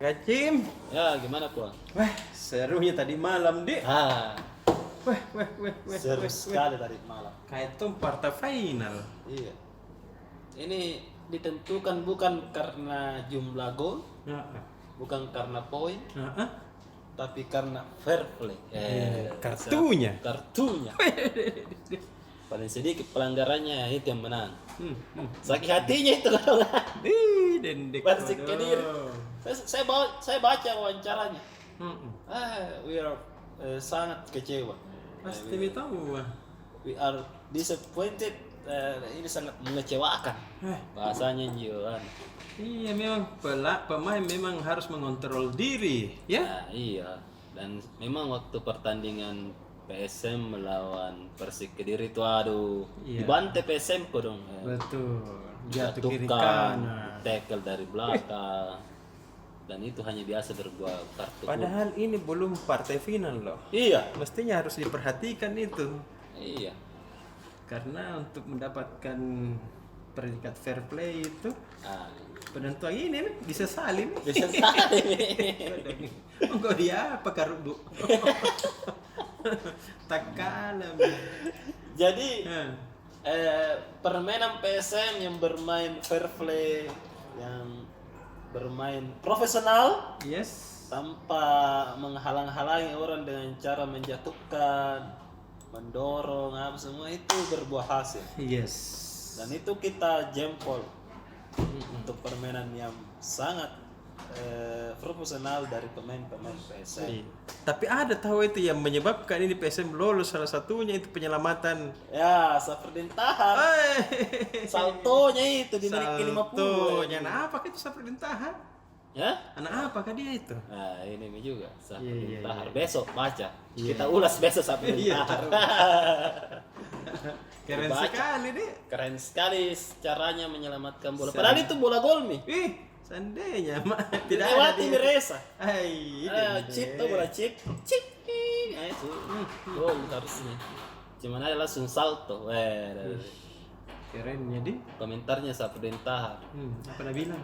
Kacim, Ya, gimana Puan? wah serunya tadi malam deh. Wah, Seru sekali tadi malam. kayak itu partai final. Iya. Ini ditentukan bukan karena jumlah gol, Heeh. bukan karena poin, Heeh. tapi karena fair play. Kartunya. Kartunya. Paling sedikit pelanggarannya itu yang menang. Sakit Hmm. hatinya itu kalau nggak. Dendek. Persik waduh. Kediri. Saya baca wawancaranya. Mm-mm. We are sangat kecewa. Pasti tahu. We are disappointed. Ini sangat mengecewakan. Bahasanya Johan. Iya memang pemain memang harus mengontrol diri, ya. Nah, iya. Dan memang waktu pertandingan PSM melawan Persik Kediri itu aduh, Iya. dibantai PSM kok dong. Betul. Jatuh kiri Jatuhkan, kanan. tackle dari belakang. Dan itu hanya biasa berbuat kartu kuning. Padahal ini belum partai final loh. Iya. Mestinya harus diperhatikan itu. Iya. Karena untuk mendapatkan predikat fair play itu Nah, penentuan ini nih, bisa salin. bisa sekali. Enggak dia apa karubu. Tak kalah. Jadi Hah. permainan PSM yang bermain fair play, yang bermain profesional Yes. tanpa menghalang-halangi orang dengan cara menjatuhkan, mendorong apa semua itu berbuah hasil. Yes. Dan itu kita jempol untuk permainan yang sangat profesional dari pemain-pemain PSM. Iya. Tapi ada tahu itu yang menyebabkan ini PSM lolos, salah satunya itu penyelamatan. Ya, Safruddin Tahar. Saltonya itu di menit ke-50. Saltonya. Nah, apa itu perintahan? Ya? Anak apakah dia itu? Nah, ini juga Iya, Safruddin iya, Tahar. iya. Besok baca. Iya. Kita ulas besok Safruddin Iya, Tahar. Keren Baca. sekali deh. Keren sekali caranya menyelamatkan bola. Padahal itu bola gol nih. Seandainya tidak Lewati dia. Miresa. Hai, Chip tuh bola chip. Chip. Nah, itu. Gol harusnya. Cuman ada langsung salto. Kerennya di. Komentarnya Safruddin Tahar. Apa dah bilang?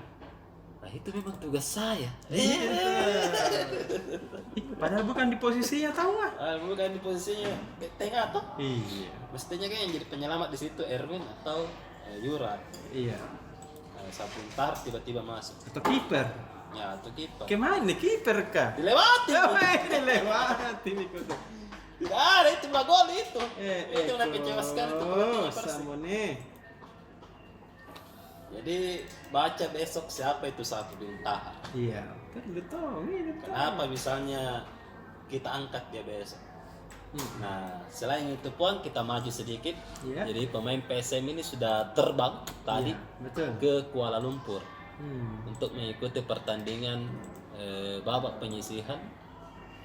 Nah, itu memang tugas saya. Padahal bukan di posisinya tahu nggak? Bukan di posisinya tengah toh. Iya. Mestinya kan yang jadi penyelamat di situ Erwin atau Yuran. Iya. Safruddin Tahar tiba-tiba masuk. Atau kiper. Ya, itu kiper. Kemana nih kiper kah? Dilewati. Ini lewat ini kok. Tidak ada itu bola gol itu. Itu yang kecewa sekali itu pelatihnya Persik. Samone. Jadi baca besok siapa itu Safruddin Tahar. Iya. Kan udah tahu ini. Kenapa misalnya kita angkat dia besok. Nah, selain itu pun kita maju sedikit. Iya. Jadi pemain PSM ini sudah terbang tadi Betul. ke Kuala Lumpur Hmm. untuk mengikuti pertandingan babak penyisihan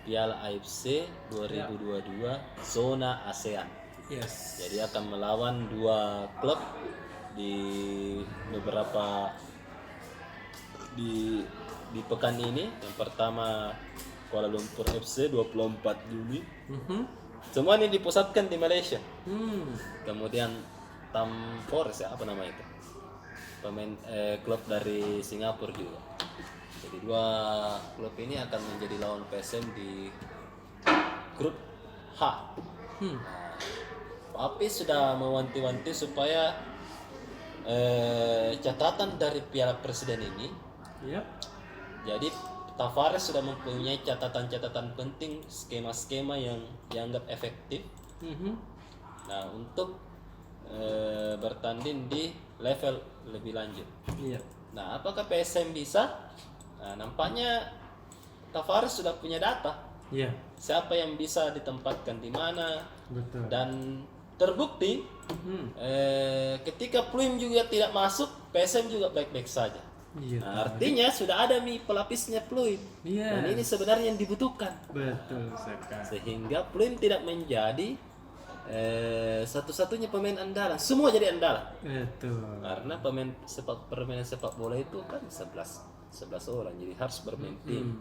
Piala AFC 2022 zona ASEAN. Yes. Jadi akan melawan dua klub di beberapa di pekan ini. Yang pertama Kuala Lumpur FC 24 Juli. Semua ini dipusatkan di Malaysia. Kemudian Tam Forest ya, apa nama itu? Pemain klub dari Singapura juga. Jadi dua klub ini akan menjadi lawan PSM di grup H. Nah, Papis sudah mewanti-wanti supaya catatan dari Piala Presiden ini. Iya. Jadi Tavares sudah mempunyai catatan-catatan penting, skema-skema yang dianggap efektif. Nah, untuk bertanding di level lebih lanjut. Iya. Nah, apakah PSM bisa? Nah, nampaknya Tavares sudah punya data. Iya. Siapa yang bisa ditempatkan di mana, Betul. dan terbukti ketika Pluim juga tidak masuk, PSM juga baik-baik saja. Iya. Nah, artinya sudah ada nih pelapisnya Pluim. Iya. Dan ini sebenarnya yang dibutuhkan. Betul sekali. Sehingga Pluim tidak menjadi satu-satunya pemain andalan. Semua jadi andalan. Betul. Karena permainan sepak bola itu kan 11 orang, jadi harus bermain tim.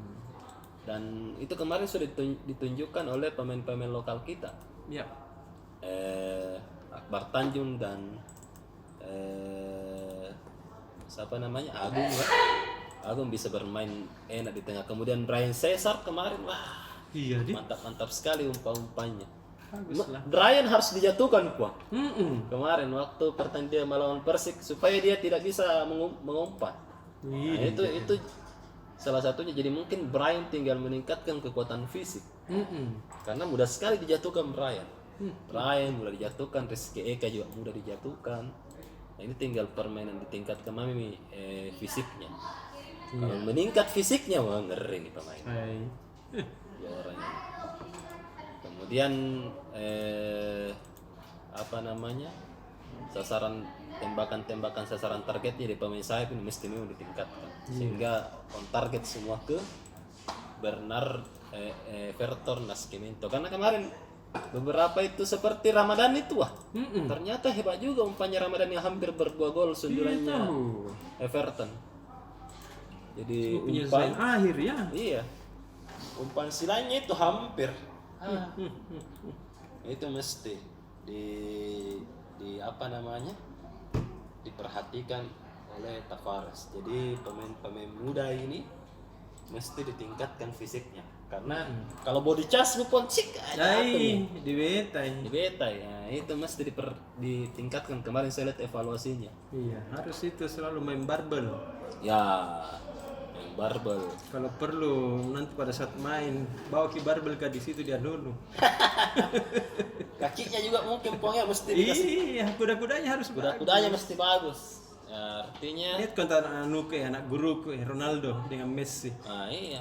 Dan itu kemarin sudah ditunjukkan oleh pemain-pemain lokal kita. Iya. Akbar Tanjung dan siapa namanya, Agung ya. Agung bisa bermain enak di tengah. Kemudian Brian Caesar kemarin, wah Iya, Dik. mantap sekali umpan-umpannya. Bagus lah. Brian harus dijatuhkan kuah. Mm-mm. Kemarin waktu pertandingan melawan Persik supaya dia tidak bisa mengumpat. Nah, Iya. itu salah satunya. Jadi mungkin Brian tinggal meningkatkan kekuatan fisik. Mm-mm. Karena mudah sekali dijatuhkan Brian. Brian mudah dijatuhkan, Rizky Eka juga mudah dijatuhkan. Nah, ini tinggal permainan ditingkatkan mami fisiknya. Kalau meningkat fisiknya, wah ngeri nih pemain. Hai. Dua orang ini. Kemudian apa namanya, sasaran tembakan sasaran targetnya di pemain sayap ini mesti memang ditingkatkan sehingga on target semua ke Bernard Vertor Nascimento. Karena kemarin beberapa itu seperti Ramadan itu ternyata hebat juga umpannya Ramadan yang hampir berdua gol sundulannya Everton. Jadi Penyelesaian akhir ya. iya, umpan silanya itu hampir itu mesti di apa namanya, diperhatikan oleh Tavares. Jadi pemain muda ini mesti ditingkatkan fisiknya karena kalau body charge pun cik aja di beta di beta ya, itu mesti ditingkatkan. Kemarin saya lihat evaluasinya. Iya, harus itu selalu main barbel. Ya, yang barbel. Kalau perlu nanti pada saat main bawa ki barbel ke di situ dia dulu. Kakinya juga mungkin pokoknya mesti dikasih. Iya, kuda-kudanya harus Kuda-kudanya mesti bagus. Ya, artinya lihat konten anak guruku Ronaldo dengan Messi. nah iya.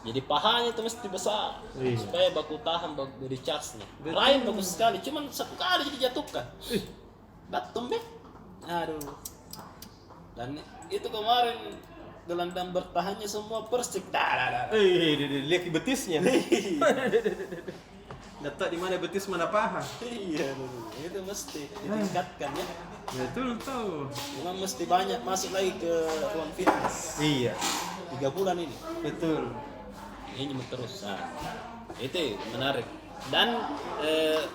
Jadi pahanya itu mesti besar supaya baku tahan body charge-nya. Ryan bagus sekali, cuman satu kali jadi jatuhkan. Batum deh. Aduh. Dan itu kemarin gelandang bertahannya semua Persik. Lihat betisnya. Data di mana betis mana paha. Iya, itu mesti ditingkatkan ya. Betul tuh. Memang mesti banyak masuk lagi ke ruang fitness. Iya, 3 bulan ini. betul. Ini terus. Nah, itu menarik. Dan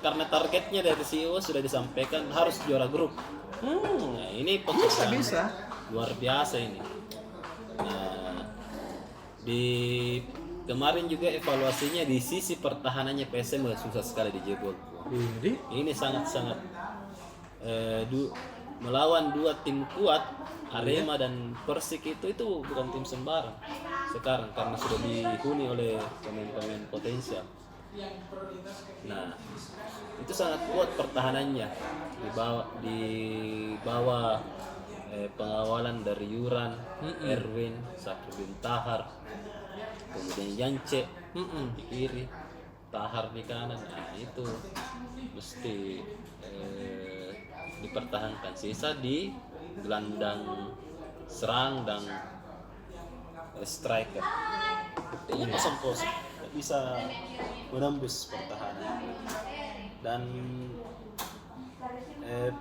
karena targetnya dari CEO sudah disampaikan harus juara grup. Nah, ini pekerjaan Bisa. luar biasa ini. Nah, di kemarin juga evaluasinya di sisi pertahanannya PSM susah sekali dijebol. Jadi, Ini sangat-sangat melawan dua tim kuat, Arema dan Persik itu bukan tim sembarang sekarang karena sudah dihuni oleh pemain-pemain potensial. Nah, itu sangat kuat pertahanannya di bawah pengawalan dari Yuran, Erwin, Saprudin Tahar, kemudian Yance di kiri, Tahar di kanan. Nah, itu mesti dipertahankan. Sisa di gelandang serang dan striker. Artinya kosong-kosong, tidak bisa menembus pertahanan. Dan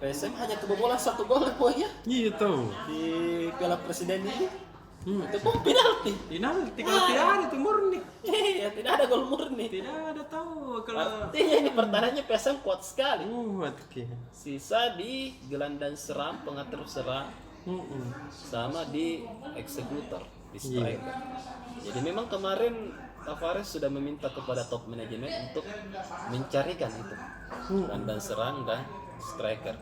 PSM hanya kebobolan 1 gol ya iya tuh. di Piala Presiden ini. Itu pun penalti. Penalti kalau tidak ada itu murni. Iya, tidak ada gol murni. Tidak ada tahu kalau Artinya ini pertahanannya PSM kuat sekali. oke. Sisa di gelandang serang, pengatur serang, sama di eksekutor, di striker. Jadi memang kemarin Tavares sudah meminta kepada top manajemen untuk mencarikan itu gelandang serang dan striker.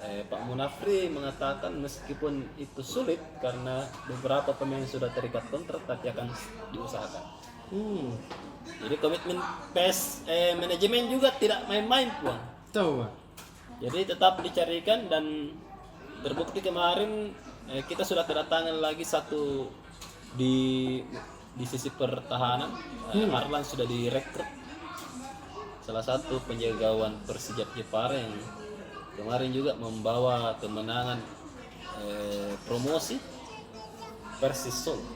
Pak Munafri mengatakan meskipun itu sulit karena beberapa pemain sudah terikat kontrak, tapi akan diusahakan. Jadi komitmen manajemen juga tidak main-main Puan. Tahu. Jadi tetap dicarikan dan terbukti kemarin kita sudah kedatangan lagi satu di sisi pertahanan. Harlan sudah direkrut, salah satu penjaga gawang Persija Jepara yang kemarin juga membawa kemenangan promosi Persis Solo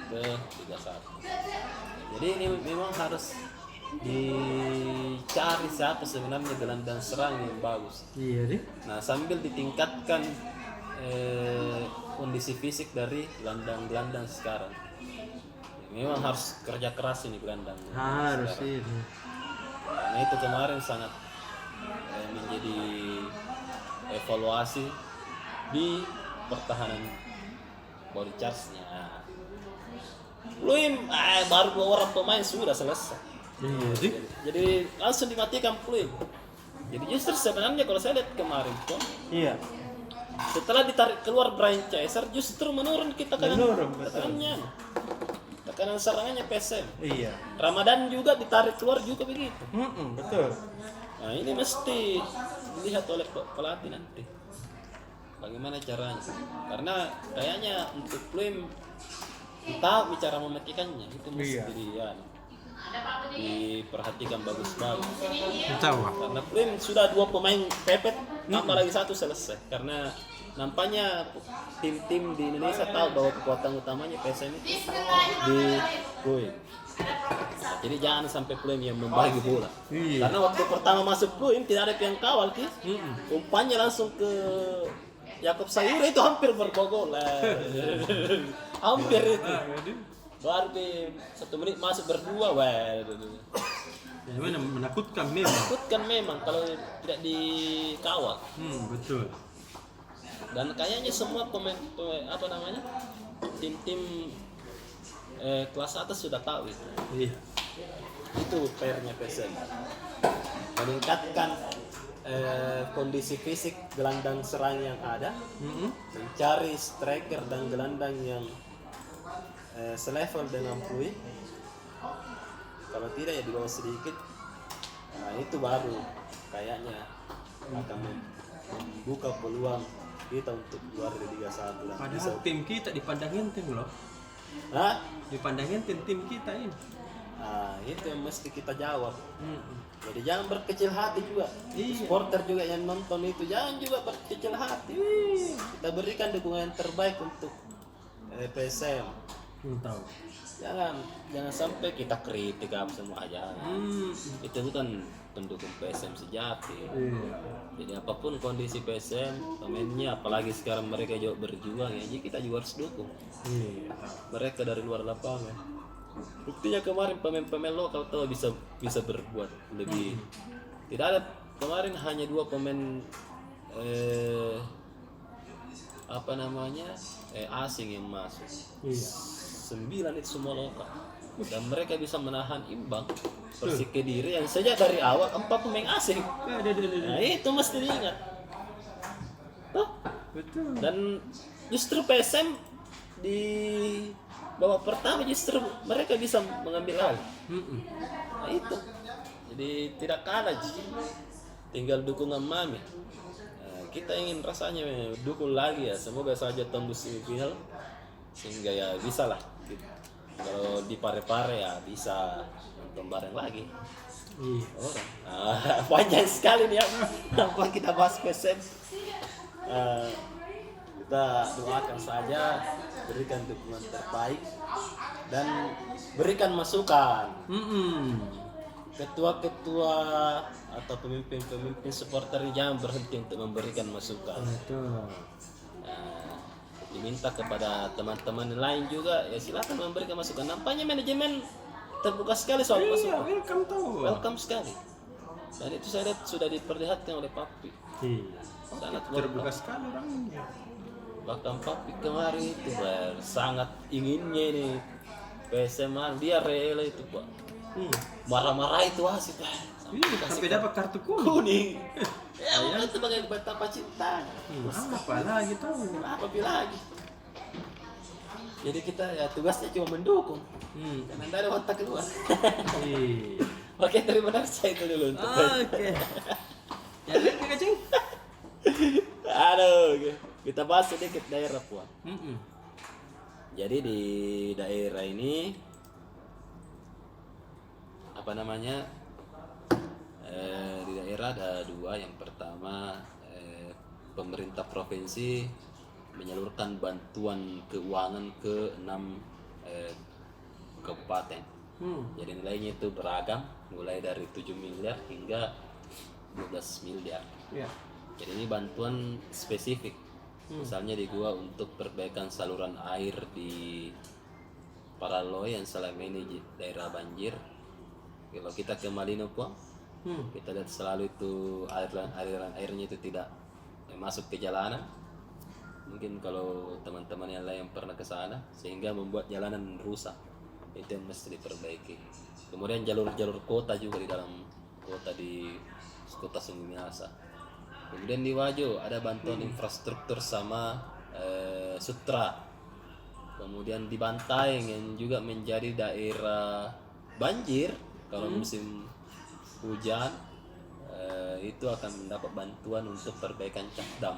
ke 3-1. Jadi ini memang harus dicari siapa sebenarnya gelandang serang yang bagus. Iya deh. Nah, sambil ditingkatkan kondisi fisik dari gelandang-gelandang sekarang. Memang harus kerja keras ini gelandang. Harus sekarang. ini. Nah, itu kemarin sangat menjadi evaluasi di pertahanan body charge-nya. Fluim baru 2 orang pemain sudah selesai. Jadi langsung dimatikan fluim. Jadi justru sebenarnya kalau saya lihat kemarin tuh, Iya. setelah ditarik keluar Brian Chaser justru menurun Menurun, betul. tekanannya. Tekanan serangannya PSM. Iya. Ramadan juga ditarik keluar juga begitu. Betul. Nah ini mesti dilihat oleh pelatih nanti. Bagaimana caranya? Karena kayaknya untuk Fluim kita bicara mematikannya itu mesti diperhatikan bagus-bagus. Tahu. Karena Fluim sudah 2 pemain pepet, tambah lagi 1 selesai. Karena nampaknya tim-tim di Indonesia tahu bahwa kekuatan utamanya PSM itu di Fluim. Nah, jadi jangan sampai Fluim yang membagi bola. Karena waktu pertama masuk Fluim tidak ada yang kawal, Kis. Umpannya langsung ke Yakob Sayura itu hampir berbogol. Hampir itu. Baru di 1 menit masuk berdua, Menakutkan memang. Menakutkan memang kalau tidak dikawal. Betul. Dan kayaknya semua tim-tim kelas atas sudah tahu itu. Iya. Itu PR-nya PSM. Meningkatkan kondisi fisik gelandang serang yang ada, mencari striker dan gelandang yang selevel dengan Fluim. Kalau tidak ya di bawah sedikit. Nah itu baru kayaknya akan membuka peluang kita untuk juara di Liga 1. Padahal tim kita dipandangin tim loh. Hah? Dipandangin tim kita ini. Nah itu yang mesti kita jawab. Jadi jangan berkecil hati juga. Supporter juga yang nonton itu jangan juga berkecil hati. Kita berikan dukungan yang terbaik untuk PSM. Tahu. Jangan sampai kita kritik apa semua aja. Itu bukan pendukung PSM sejati. Jadi apapun kondisi PSM, pemainnya apalagi sekarang mereka juga berjuang ya, jadi kita juga harus dukung. Mereka dari luar lapangan. Buktinya kemarin pemain-pemain lokal tahu bisa berbuat lebih. Tidak ada kemarin hanya 2 pemain asing yang masuk. 9 itu semua lokal. Dan mereka bisa menahan imbang Persik Kediri yang sejak dari awal 4 pemain asing. Nah itu mesti diingat. Betul. Dan justru PSM di babak pertama justru mereka bisa mengambil alih. Nah itu. Jadi tidak kalah tinggal dukungan Mami. Nah, kita ingin rasanya dukung lagi ya. Semoga saja tembus semifinal sehingga ya bisa lah. Kalau di Pare-Pare ya bisa nonton bareng lagi. Panjang sekali nih ya. Apa kita bahas PSM. Kita doakan saja, berikan dukungan terbaik dan berikan masukan. Ketua-ketua atau pemimpin-pemimpin supporter jangan berhenti untuk memberikan masukan. Diminta kepada teman-teman lain juga ya silakan memberikan masukan. Nampaknya manajemen terbuka sekali soal masukan. Welcome sekali. Dan itu saya lihat sudah diperlihatkan oleh Papi. Sangat terbuka sekali orangnya. Bahkan Papi kemarin itu sangat inginnya ini PSM dia rela itu Pak. Marah-marah itu wasit. Sampai dapat kartu kuning. Ya itu sebagai betapa cinta. Apa lagi tahu? Apa lagi? Jadi kita ya tugasnya cuma mendukung. Karena tidak ada otak keluar. Oke, terima kasih itu dulu untuk. Oke. Ya lihat kacing. Aduh, kita bahas sedikit daerah Puan. Jadi di daerah ini di daerah ada 2. Yang pertama pemerintah provinsi menyalurkan bantuan keuangan ke 6 kabupaten. Jadi nilainya itu beragam, mulai dari 7 miliar hingga 12 miliar. Jadi ini bantuan spesifik. Misalnya di gua untuk perbaikan saluran air di Paraloy yang selama ini daerah banjir. Kalau kita ke Malino Puang, kita lihat selalu itu aliran airnya itu tidak masuk ke jalanan. mungkin kalau teman-teman yang lain yang pernah ke sana sehingga membuat jalanan rusak, itu yang mesti diperbaiki. Kemudian jalur-jalur kota juga di dalam kota di kota Summiasa. Kemudian di Wajo ada bantuan infrastruktur sama Sutra. Kemudian di Bantaeng yang juga menjadi daerah banjir kalau musim hujan, itu akan mendapat bantuan untuk perbaikan cak dam,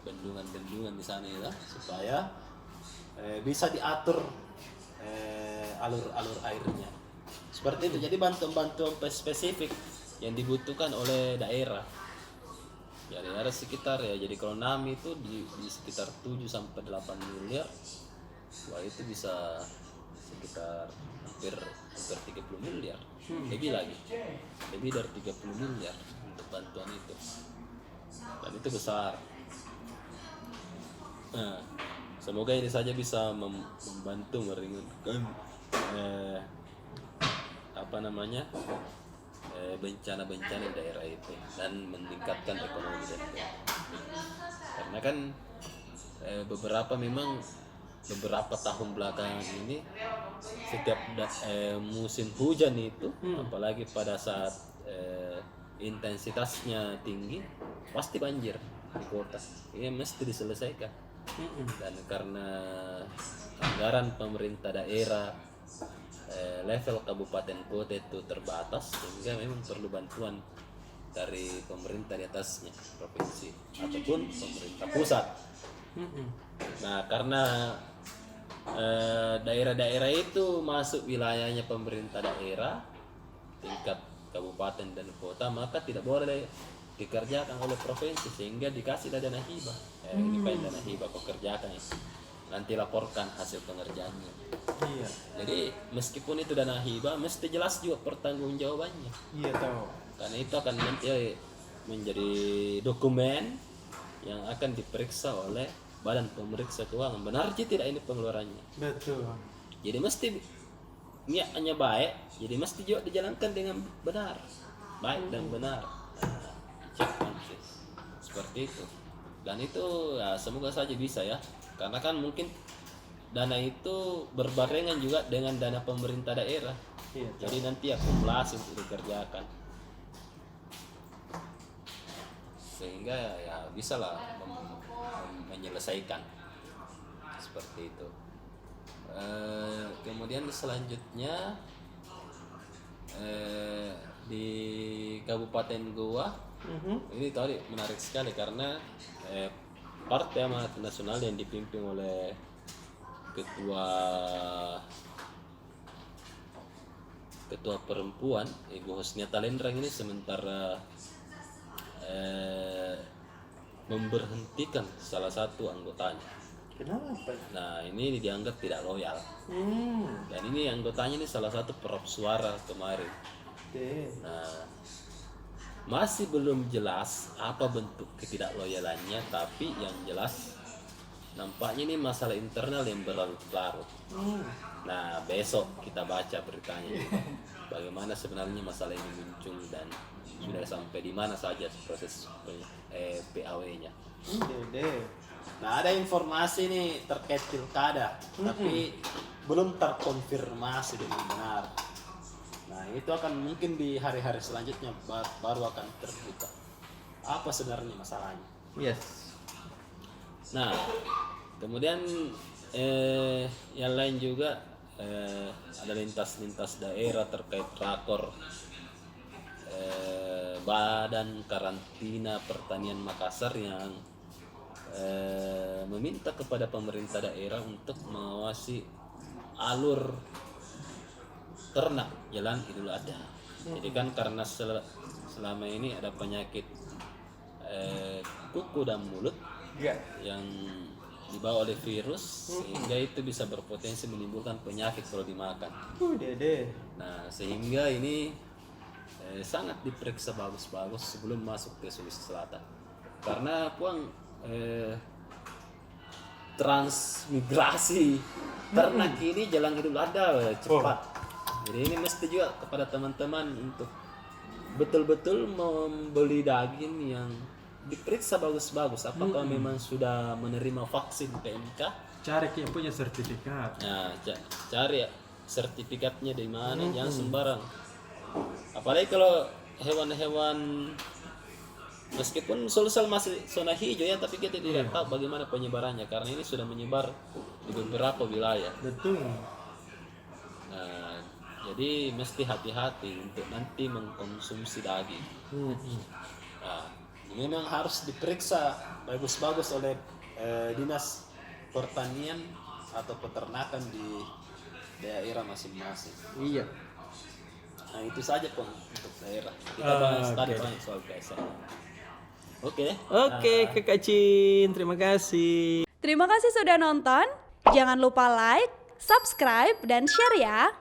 bendungan-bendungan di sana ya, supaya bisa diatur alur-alur airnya. Seperti itu. Jadi bantuan-bantuan spesifik yang dibutuhkan oleh daerah. Ya daerah sekitar ya. Jadi kalau NAMI itu di sekitar 7 sampai 8 miliar. Wah, itu bisa sekitar hampir 30 miliar. Lebih lagi. Lebih dari 30 miliar untuk bantuan itu. Dan itu besar. Nah, semoga ini saja bisa membantu meringankan bencana-bencana di daerah itu dan meningkatkan ekonomi dari karena kan beberapa tahun belakangan ini setiap musim hujan itu apalagi pada saat intensitasnya tinggi pasti banjir di kota. Ini mesti diselesaikan. Dan karena anggaran pemerintah daerah level kabupaten kota itu terbatas, sehingga memang perlu bantuan dari pemerintah di atasnya, provinsi ataupun pemerintah pusat. Nah, karena daerah-daerah itu masuk wilayahnya pemerintah daerah tingkat kabupaten dan kota, maka tidak boleh dikerjakan oleh provinsi, sehingga dikasih dana hibah. Ini dana hibah kau kerjakan ya. Nanti laporkan hasil pengerjaannya. Iya. Jadi meskipun itu dana hibah, mesti jelas juga pertanggungjawabannya. Iya tahu. Karena itu akan nanti menjadi dokumen yang akan diperiksa oleh Badan Pemeriksa Keuangan. Benar tidak ini pengeluarannya? Betul. Jadi mesti niatnya baik, jadi mesti juga dijalankan dengan benar, baik dan benar. Cek nanti seperti itu. Dan itu ya semoga saja bisa ya. Karena kan mungkin dana itu berbarengan juga dengan dana pemerintah daerah. Iya, jadi nanti akumulasi untuk dikerjakan. Sehingga ya bisa lah menyelesaikan. Seperti itu. Kemudian selanjutnya di Kabupaten Goa, ini tadi menarik sekali karena Partai Amanat Nasional yang dipimpin oleh ketua perempuan Ibu Husnia Talendrang ini sementara memberhentikan salah satu anggotanya. Kenapa? Nah, ini dianggap tidak loyal. Dan ini anggotanya ini salah satu perop suara kemarin. Nah, masih belum jelas apa bentuk ketidakloyalannya, tapi yang jelas nampaknya ini masalah internal yang berlarut-larut. Nah, besok kita baca beritanya juga. Bagaimana sebenarnya masalah ini muncul dan sudah sampai di mana saja proses PAW-nya. Nah, ada informasi nih terkait pilkada, tapi belum terkonfirmasi dengan benar. Nah, itu akan mungkin di hari-hari selanjutnya baru akan terbuka apa sebenarnya masalahnya. Yes. Nah, kemudian yang lain juga ada lintas-lintas daerah terkait rakor Badan Karantina Pertanian Makassar yang meminta kepada pemerintah daerah untuk mengawasi alur ternak jalan Idul Adha. Jadi kan karena selama ini ada penyakit kuku dan mulut yang dibawa oleh virus, sehingga itu bisa berpotensi menimbulkan penyakit kalau dimakan. Nah, sehingga ini sangat diperiksa bagus-bagus sebelum masuk ke Sulawesi Selatan. Karena transmigrasi ternak ini jalan Idul Adha cepat. Jadi ini mesti juga kepada teman-teman untuk betul-betul membeli daging yang diperiksa bagus-bagus apakah memang sudah menerima vaksin PMK. Cari yang punya sertifikat. Nah, cari sertifikatnya di mana, jangan sembarang. Apalagi kalau hewan-hewan meskipun sulsel masih zona hijau ya, tapi kita tidak tahu bagaimana penyebarannya karena ini sudah menyebar di beberapa wilayah. Betul. Nah, jadi mesti hati-hati untuk nanti mengkonsumsi daging. Nah, memang harus diperiksa bagus-bagus oleh dinas pertanian atau peternakan di daerah masing-masing. Iya. Nah itu saja Pong untuk daerah. Kita bahas tadi banyak soal KSM. Oke, Kakak Cin, terima kasih. Terima kasih sudah nonton. Jangan lupa like, subscribe, dan share ya.